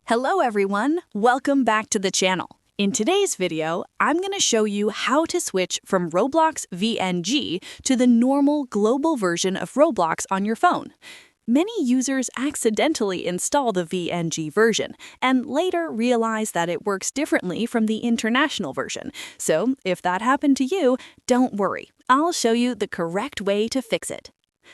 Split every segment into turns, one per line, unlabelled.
Hello everyone, welcome back to the channel. In today's video, I'm going to show you how to switch from Roblox VNG to the normal global version of Roblox on your phone. Many users accidentally install the VNG version and later realize that it works differently from the international version. So if that happened to you, don't worry, I'll show you the correct way to fix it.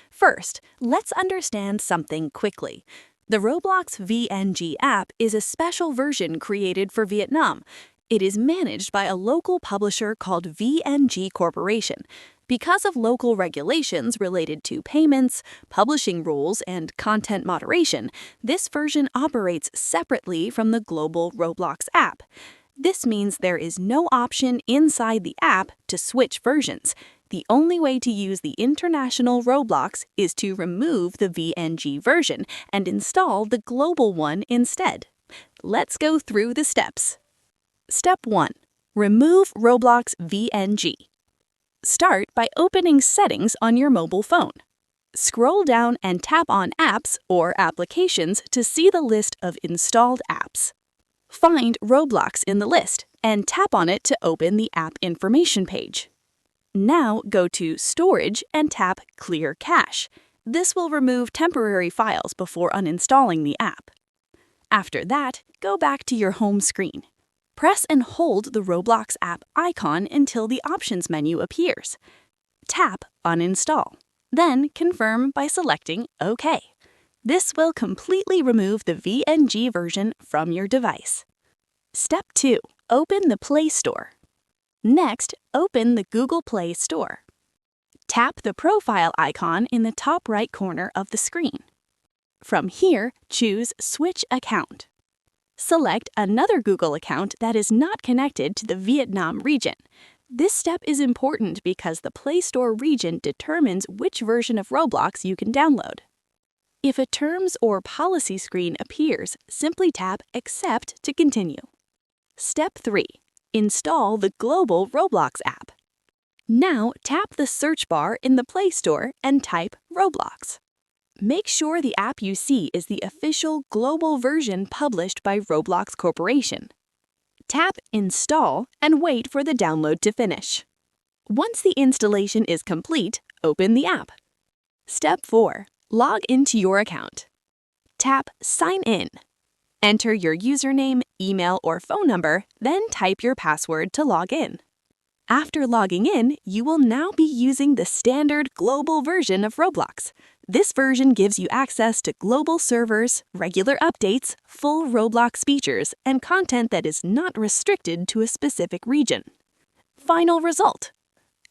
First, let's understand something quickly. The Roblox VNG app is a special version created for Vietnam. It is managed by a local publisher called VNG Corporation. Because of local regulations related to payments, publishing rules, and content moderation, this version operates separately from the global Roblox app. This means there is no option inside the app to switch versions. The only way to use the international Roblox is to remove the VNG version and install the global one instead. Let's go through the steps. Step 1. Remove Roblox VNG. Start by opening Settings on your mobile phone. Scroll down and tap on Apps or Applications to see the list of installed apps. Find Roblox in the list and tap on it to open the app information page. Now go to Storage and tap Clear Cache. This will remove temporary files before uninstalling the app. After that, go back to your home screen. Press and hold the Roblox app icon until the Options menu appears. Tap Uninstall. Then confirm by selecting OK. This will completely remove the VNG version from your device. Step 2. Open the Play Store. Next, open the Google Play Store. Tap the profile icon in the top right corner of the screen. From here, choose Switch Account. Select another Google account that is not connected to the Vietnam region. This step is important because the Play Store region determines which version of Roblox you can download. If a Terms or Policy screen appears, simply tap Accept to continue. Step 3. Install the global Roblox app. Now tap the search bar in the Play Store and type Roblox. Make sure the app you see is the official global version published by Roblox Corporation. Tap Install and wait for the download to finish. Once the installation is complete, open the app. Step 4. Log into your account. Tap Sign In. Enter your username, email, or phone number, then type your password to log in. After logging in, you will now be using the standard global version of Roblox. This version gives you access to global servers, regular updates, full Roblox features, and content that is not restricted to a specific region. Final result.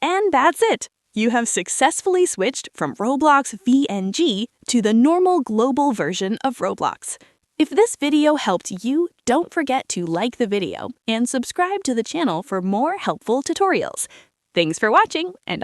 And that's it! You have successfully switched from Roblox VNG to the normal global version of Roblox. If this video helped you, don't forget to like the video and subscribe to the channel for more helpful tutorials. Thanks for watching, and